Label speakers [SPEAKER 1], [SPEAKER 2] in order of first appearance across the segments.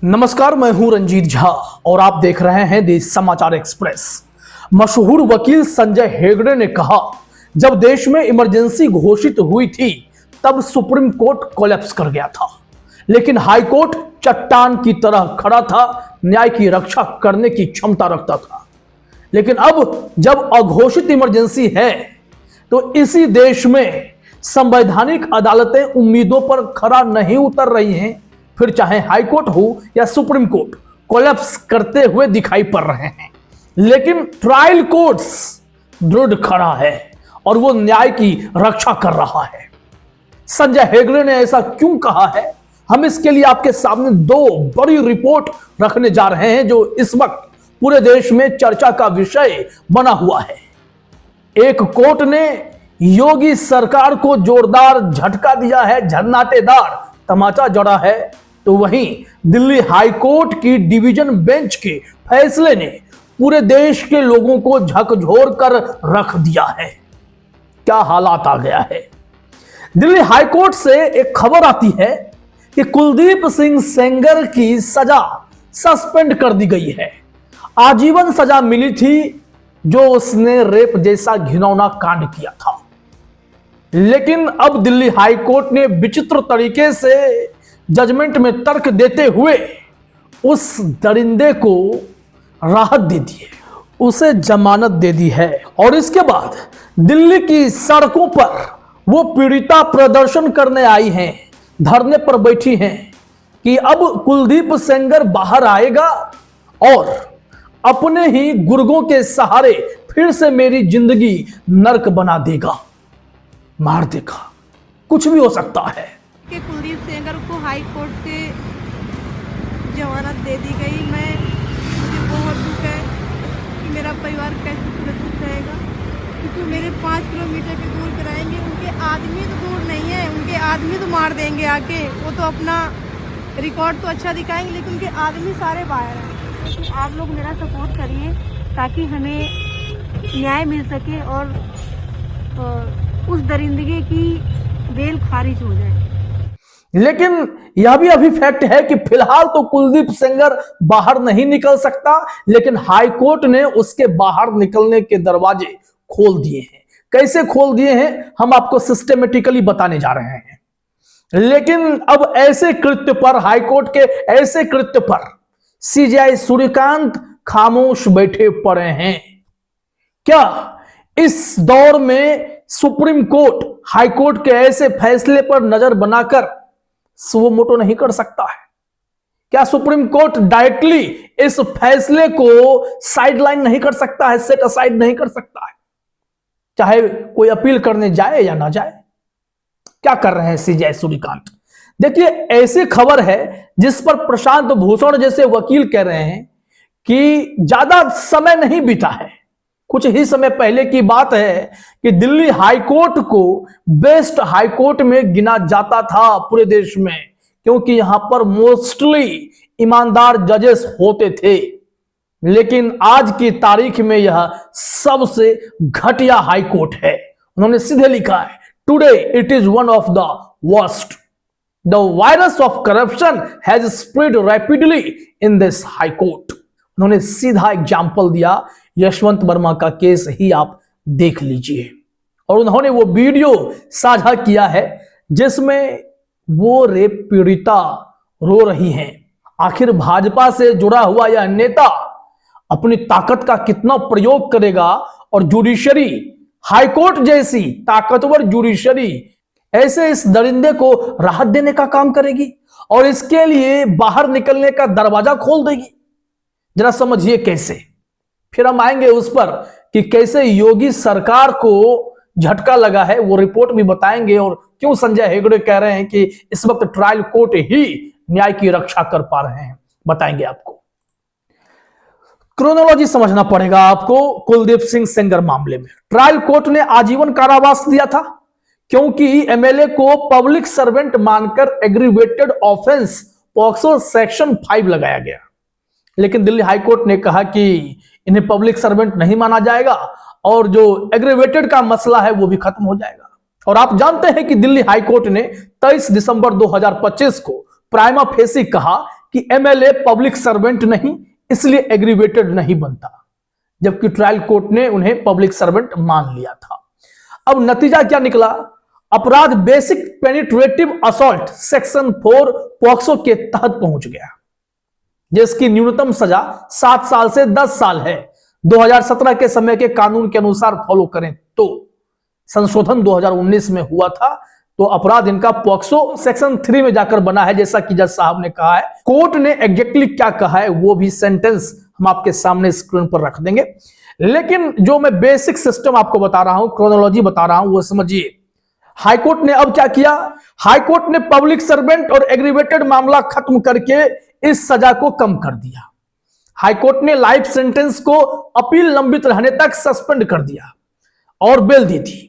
[SPEAKER 1] नमस्कार, मैं हूं रंजीत झा और आप देख रहे हैं देश समाचार एक्सप्रेस। मशहूर वकील संजय हेगड़े ने कहा, जब देश में इमरजेंसी घोषित हुई थी तब सुप्रीम कोर्ट कोलैप्स कर गया था, लेकिन हाई कोर्ट चट्टान की तरह खड़ा था, न्याय की रक्षा करने की क्षमता रखता था। लेकिन अब जब अघोषित इमरजेंसी है तो इसी देश में संवैधानिक अदालतें उम्मीदों पर खरा नहीं उतर रही हैं, फिर चाहे हाई कोर्ट हो या सुप्रीम कोर्ट कोलैप्स करते हुए दिखाई पड़ रहे हैं। लेकिन ट्रायल कोर्ट्स दृढ़ खड़ा है और वो न्याय की रक्षा कर रहा है। संजय हेगड़े ने ऐसा क्यों कहा है, हम इसके लिए आपके सामने दो बड़ी रिपोर्ट रखने जा रहे हैं जो इस वक्त पूरे देश में चर्चा का विषय बना हुआ है। एक कोर्ट ने योगी सरकार को जोरदार झटका दिया है, झन्नाटेदार तमाचा जड़ा है, तो वहीं दिल्ली हाई कोर्ट की डिवीजन बेंच के फैसले ने पूरे देश के लोगों को झकझोर कर रख दिया है। क्या हालात आ गया है। दिल्ली हाई कोर्ट से एक खबर आती है कि कुलदीप सिंह सेंगर की सजा सस्पेंड कर दी गई है। आजीवन सजा मिली थी जो उसने रेप जैसा घिनौना कांड किया था, लेकिन अब दिल्ली हाई कोर्ट ने विचित्र तरीके से जजमेंट में तर्क देते हुए उस दरिंदे को राहत दे दी है, उसे जमानत दे दी है। और इसके बाद दिल्ली की सड़कों पर वो पीड़िता प्रदर्शन करने आई हैं, धरने पर बैठी हैं कि अब कुलदीप सेंगर बाहर आएगा और अपने ही गुर्गों के सहारे फिर से मेरी जिंदगी नर्क बना देगा, मार देगा, कुछ भी हो सकता है।
[SPEAKER 2] कि कुलदीप सेंगर को हाई कोर्ट से जमानत दे दी गई। मुझे बहुत दुख है कि मेरा परिवार कैसे सुरक्षित रहेगा, क्योंकि मेरे 5 किलोमीटर के दूर कराएंगे। उनके आदमी तो दूर नहीं है, उनके आदमी तो मार देंगे आके। वो तो अपना रिकॉर्ड तो अच्छा दिखाएंगे, लेकिन उनके आदमी सारे बाहर हैं। तो आप लोग मेरा सपोर्ट करिए ताकि हमें न्याय मिल सके और उस दरिंदगी की बेल खारिज हो जाए।
[SPEAKER 1] लेकिन यह भी अभी फैक्ट है कि फिलहाल तो कुलदीप सेंगर बाहर नहीं निकल सकता, लेकिन हाई कोर्ट ने उसके बाहर निकलने के दरवाजे खोल दिए हैं। कैसे खोल दिए हैं हम आपको सिस्टेमेटिकली बताने जा रहे हैं। लेकिन अब ऐसे कृत्य पर, हाई कोर्ट के ऐसे कृत्य पर सीजेआई सूर्यकांत खामोश बैठे पड़े हैं। क्या इस दौर में सुप्रीम कोर्ट हाई कोर्ट के ऐसे फैसले पर नजर बनाकर सुओ मोटो नहीं कर सकता है? क्या सुप्रीम कोर्ट डायरेक्टली इस फैसले को साइडलाइन नहीं कर सकता है, सेट असाइड नहीं कर सकता है, चाहे कोई अपील करने जाए या ना जाए? क्या कर रहे हैं सीजेआई सूर्यकांत? देखिए, ऐसी खबर है जिस पर प्रशांत भूषण जैसे वकील कह रहे हैं कि ज्यादा समय नहीं बीता है, कुछ ही समय पहले की बात है कि दिल्ली हाई कोर्ट को बेस्ट हाई कोर्ट में गिना जाता था पूरे देश में, क्योंकि यहां पर मोस्टली ईमानदार जजेस होते थे। लेकिन आज की तारीख में यह सबसे घटिया हाई कोर्ट है। उन्होंने सीधे लिखा है, today it is one of the worst. The virus of corruption has spread rapidly in this high court. उन्होंने सीधा एग्जाम्पल दिया, यशवंत वर्मा का केस ही आप देख लीजिए। और उन्होंने वो वीडियो साझा किया है जिसमें वो रेप पीड़िता रो रही हैं। आखिर भाजपा से जुड़ा हुआ यह नेता अपनी ताकत का कितना प्रयोग करेगा और जुडिशरी, हाईकोर्ट जैसी ताकतवर जुडिशरी ऐसे इस दरिंदे को राहत देने का काम करेगी और इसके लिए बाहर निकलने का दरवाजा खोल देगी? जरा समझिए कैसे। फिर हम आएंगे उस पर कि कैसे योगी सरकार को झटका लगा है, वो रिपोर्ट भी बताएंगे, और क्यों संजय हेगड़े कह रहे हैं कि इस वक्त ट्रायल कोर्ट ही न्याय की रक्षा कर पा रहे हैं, बताएंगे आपको। क्रोनोलॉजी समझना पड़ेगा आपको। कुलदीप सिंह सेंगर मामले में ट्रायल कोर्ट ने आजीवन कारावास दिया था क्योंकि एमएलए को पब्लिक सर्वेंट मानकर एग्रीवेटेड ऑफेंस पॉक्सो सेक्शन 5 लगाया गया। लेकिन दिल्ली हाई कोर्ट ने कहा कि इन्हें पब्लिक सर्वेंट नहीं माना जाएगा और जो एग्रीवेटेड का मसला है वो भी खत्म हो जाएगा। और आप जानते हैं कि दिल्ली हाई कोर्ट ने 23 दिसंबर 2025 को प्राइमा फेसी कहा कि एमएलए पब्लिक सर्वेंट नहीं, इसलिए एग्रीवेटेड नहीं बनता, जबकि ट्रायल कोर्ट ने उन्हें पब्लिक सर्वेंट मान लिया था। अब नतीजा क्या निकला? अपराध basic penetrative assault section 4 POCSO के तहत पहुंच गया, जिसकी न्यूनतम सजा 7 साल से 10 साल है। 2017 के समय के कानून के अनुसार फॉलो करें तो संशोधन 2019 में हुआ था, तो अपराध इनका पॉक्सो सेक्शन 3 में जाकर बना है, जैसा कि जज साहब ने कहा है। कोर्ट ने एग्जैक्टली क्या कहा है वो भी सेंटेंस हम आपके सामने स्क्रीन पर रख देंगे, लेकिन जो मैं बेसिक सिस्टम आपको बता रहा हूं, क्रोनोलॉजी बता रहा हूं, वो समझिए। हाईकोर्ट ने अब क्या किया? हाईकोर्ट ने पब्लिक सर्वेंट और एग्रीवेटेड मामला खत्म करके इस सजा को कम कर दिया। हाईकोर्ट ने लाइफ सेंटेंस को अपील लंबित रहने तक सस्पेंड कर दिया और बेल दी थी।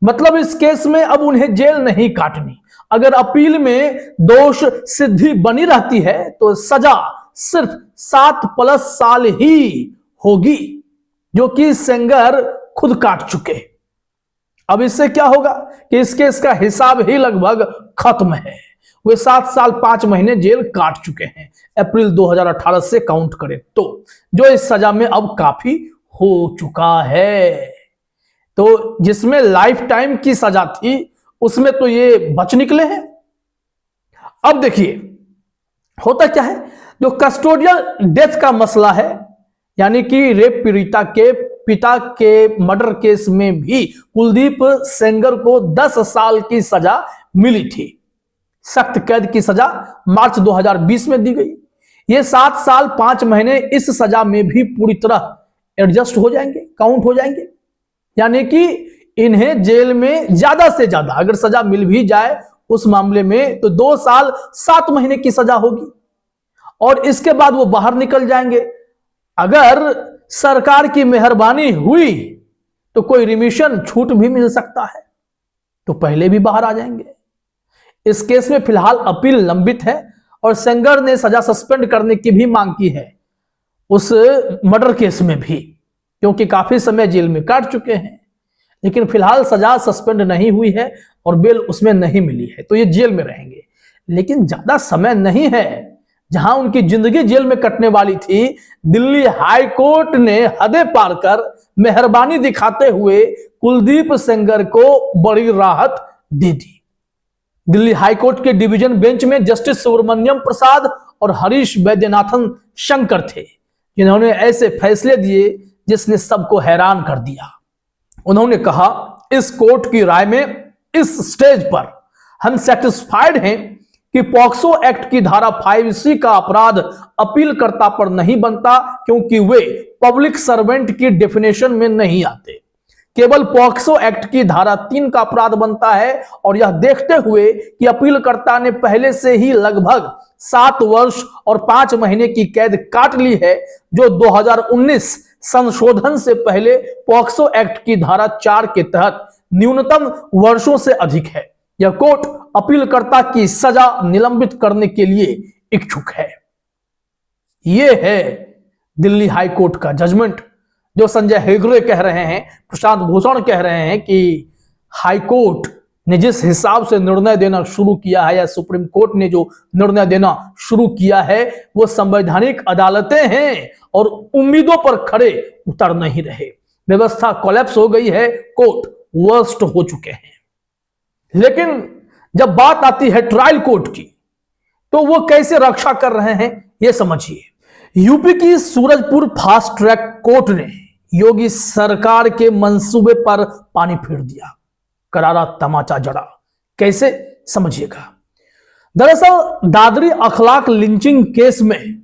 [SPEAKER 1] मतलब इस केस में अब उन्हें जेल नहीं काटनी। अगर अपील में दोष सिद्धि बनी रहती है तो सजा सिर्फ 7+ साल ही होगी, जो कि सेंगर खुद काट चुके। अब इससे क्या होगा कि इस केस का हिसाब ही लगभग खत्म है। वे 7 साल 5 महीने जेल काट चुके हैं अप्रैल 2018 से काउंट करें तो, जो इस सजा में अब काफी हो चुका है। तो जिसमें लाइफ टाइम की सजा थी उसमें तो ये बच निकले हैं। अब देखिए होता क्या है, जो कस्टोडियल डेथ का मसला है, यानी कि रेप पीड़िता के पिता के मर्डर केस में भी कुलदीप सेंगर को 10 साल की सजा मिली थी। सख्त कैद की सजा मार्च 2020 में दी गई। ये 7 साल 5 महीने इस सजा में भी पूरी तरह एडजस्ट हो जाएंगे, काउंट हो जाएंगे। यानी कि इन्हें जेल में ज्यादा से ज्यादा अगर सजा मिल भी जाए उस मामले में तो 2 साल 7 महीने की सजा होगी और इसके बाद वो बाहर निकल जाएंगे। अगर सरकार की मेहरबानी हुई तो कोई रिमिशन छूट भी मिल सकता है, तो पहले भी बाहर आ जाएंगे। इस केस में फिलहाल अपील लंबित है और सेंगर ने सजा सस्पेंड करने की भी मांग की है उस मर्डर केस में भी, क्योंकि काफी समय जेल में काट चुके हैं। लेकिन फिलहाल सजा सस्पेंड नहीं हुई है और बेल उसमें नहीं मिली है, तो ये जेल में रहेंगे। लेकिन ज्यादा समय नहीं है जहां उनकी जिंदगी जेल में कटने वाली थी। दिल्ली हाई कोर्ट ने हदें पार कर मेहरबानी दिखाते हुए कुलदीप सेंगर को बड़ी राहत दे दी। दिल्ली हाई कोर्ट के डिवीजन बेंच में जस्टिस सुब्रमण्यम प्रसाद और हरीश वैद्यनाथन शंकर थे, जिन्होंने ऐसे फैसले दिए जिसने सबको हैरान कर दिया। उन्होंने कहा, इस कोर्ट की राय में इस स्टेज पर हम सेटिस्फाइड हैं कि पॉक्सो एक्ट की धारा 5C का अपराध अपीलकर्ता पर नहीं बनता, क्योंकि वे पब्लिक सर्वेंट की डेफिनेशन में नहीं आते। केवल पॉक्सो एक्ट की धारा 3 का अपराध बनता है, और यह देखते हुए कि अपीलकर्ता ने पहले से ही लगभग 7 वर्ष और 5 महीने की कैद काट ली है, जो 2019 संशोधन से पहले पॉक्सो एक्ट की धारा 4 के तहत न्यूनतम वर्षों से अधिक है। यह कोर्ट अपीलकर्ता की सजा निलंबित करने के लिए इच्छुक है। यह है दिल्ली हाई कोर्ट का जजमेंट, जो संजय हेगड़े कह रहे हैं, प्रशांत भूषण कह रहे हैं कि हाई कोर्ट ने जिस हिसाब से निर्णय देना शुरू किया है, या सुप्रीम कोर्ट ने जो निर्णय देना शुरू किया है, वो संवैधानिक अदालतें हैं और उम्मीदों पर खड़े उतर नहीं रहे। व्यवस्था कोलैप्स हो गई है, कोर्ट वर्स्ट हो चुके हैं। लेकिन जब बात आती है ट्रायल कोर्ट की, तो वो कैसे रक्षा कर रहे हैं ये समझिए। यूपी की सूरजपुर फास्ट ट्रैक कोर्ट ने योगी सरकार के मंसूबे पर पानी फेर दिया, करारा तमाचा जड़ा। कैसे, समझिएगा। दरअसल दादरी अखलाक लिंचिंग केस में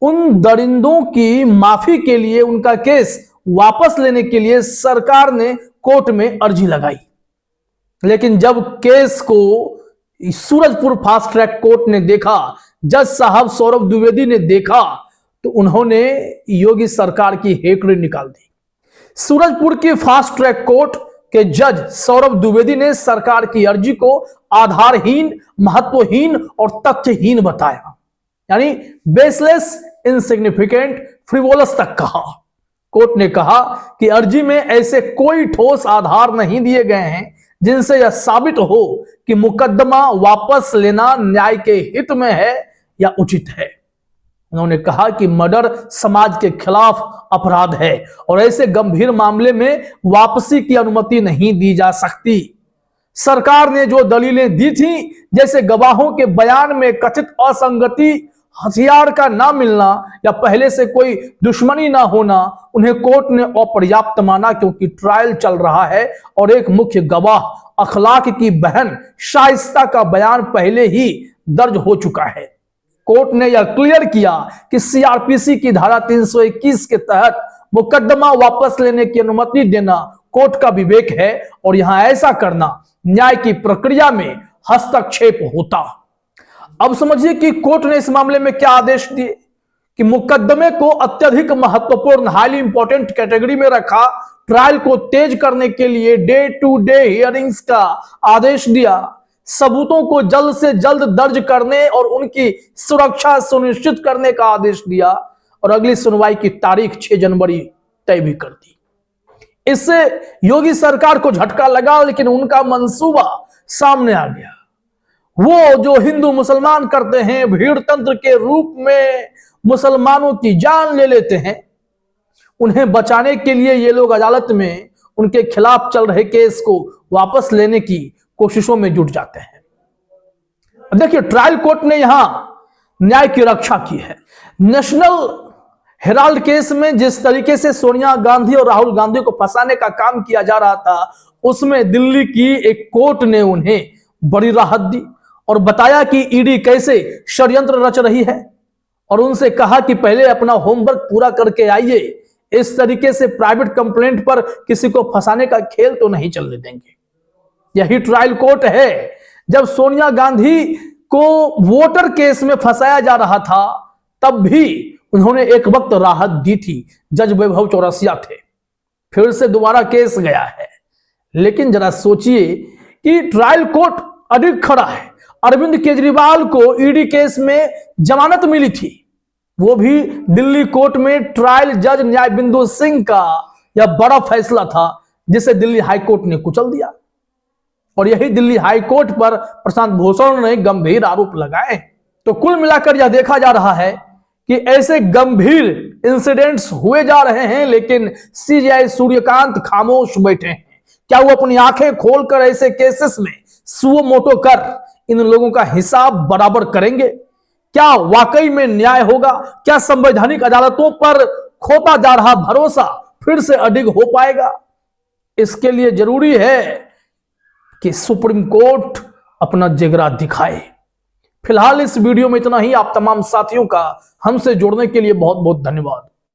[SPEAKER 1] उन दरिंदों की माफी के लिए, उनका केस वापस लेने के लिए सरकार ने कोर्ट में अर्जी लगाई। लेकिन जब केस को सूरजपुर फास्ट ट्रैक कोर्ट ने देखा, जज साहब सौरभ द्विवेदी ने देखा, तो उन्होंने योगी सरकार की हेकड़ी निकाल दी। सूरजपुर की फास्ट ट्रैक कोर्ट के जज सौरभ द्विवेदी ने सरकार की अर्जी को आधारहीन, महत्वहीन और तथ्यहीन बताया, यानी बेसलेस, इनसिग्निफिकेंट, फ्रिवोलस तक कहा। कोर्ट ने कहा कि अर्जी में ऐसे कोई ठोस आधार नहीं दिए गए हैं जिनसे यह साबित हो कि मुकदमा वापस लेना न्याय के हित में है या उचित है। उन्होंने कहा कि मर्डर समाज के खिलाफ अपराध है और ऐसे गंभीर मामले में वापसी की अनुमति नहीं दी जा सकती। सरकार ने जो दलीलें दी थी, जैसे गवाहों के बयान में कथित असंगति, हथियार का ना मिलना या पहले से कोई दुश्मनी ना होना, उन्हें कोर्ट ने अपर्याप्त माना क्योंकि ट्रायल चल रहा है और एक मुख्य गवाह अखलाक की बहन शाइस्ता का बयान पहले ही दर्ज हो चुका है। कोर्ट ने यह क्लियर किया कि सीआरपीसी की धारा 321 के तहत मुकदमा वापस लेने की अनुमति देना कोर्ट का विवेक है और यहां ऐसा करना न्याय की प्रक्रिया में हस्तक्षेप होता। अब समझिए कि कोर्ट ने इस मामले में क्या आदेश दिए कि मुकदमे को अत्यधिक महत्वपूर्ण, हाईली इंपॉर्टेंट कैटेगरी में रखा, ट्रायल को तेज करने के लिए डे टू डे हियरिंग्स का आदेश दिया, सबूतों को जल्द से जल्द दर्ज करने और उनकी सुरक्षा सुनिश्चित करने का आदेश दिया और अगली सुनवाई की तारीख 6 जनवरी तय भी कर दी। इससे योगी सरकार को झटका लगा, लेकिन उनका मंसूबा सामने आ गया। वो जो हिंदू मुसलमान करते हैं, भीड़ तंत्र के रूप में मुसलमानों की जान ले लेते हैं, उन्हें बचाने के लिए ये लोग अदालत में उनके खिलाफ चल रहे केस को वापस लेने की कोशिशों में जुट जाते हैं। देखिए, ट्रायल कोर्ट ने यहां न्याय की रक्षा की है। नेशनल हेराल्ड केस में जिस तरीके से सोनिया गांधी और राहुल गांधी को फंसाने का काम किया जा रहा था, उसमें दिल्ली की एक कोर्ट ने उन्हें बड़ी राहत दी और बताया कि ईडी कैसे षड्यंत्र रच रही है और उनसे कहा कि पहले अपना होमवर्क पूरा करके आइए, इस तरीके से प्राइवेट कंप्लेंट पर किसी को फंसाने का खेल तो नहीं चलने देंगे। यही ट्रायल कोर्ट है। जब सोनिया गांधी को वोटर केस में फंसाया जा रहा था, तब भी उन्होंने एक वक्त राहत दी थी। जज वैभव चौरसिया थे, फिर से दोबारा केस गया है। लेकिन जरा सोचिए कि ट्रायल कोर्ट अडिग खड़ा है। अरविंद केजरीवाल को ईडी केस में जमानत मिली थी, वो भी दिल्ली कोर्ट में ट्रायल जज न्यायबिंदु सिंह का यह बड़ा फैसला था, जिसे दिल्ली हाईकोर्ट ने कुचल दिया। और यही दिल्ली हाईकोर्ट पर प्रशांत भूषण ने गंभीर आरोप लगाए। तो कुल मिलाकर यह देखा जा रहा है कि ऐसे गंभीर इंसिडेंट्स हुए जा रहे हैं, लेकिन सीजेआई सूर्यकांत खामोश बैठे हैं। क्या वो अपनी आंखें खोलकर ऐसे केसेस में सुओ मोटो कर इन लोगों का हिसाब बराबर करेंगे? क्या वाकई में न्याय होगा? क्या संवैधानिक अदालतों पर खोता जा रहा भरोसा फिर से अडिग हो पाएगा? इसके लिए जरूरी है कि सुप्रीम कोर्ट अपना जिगरा दिखाए। फिलहाल इस वीडियो में इतना ही। आप तमाम साथियों का हमसे जुड़ने के लिए बहुत बहुत धन्यवाद।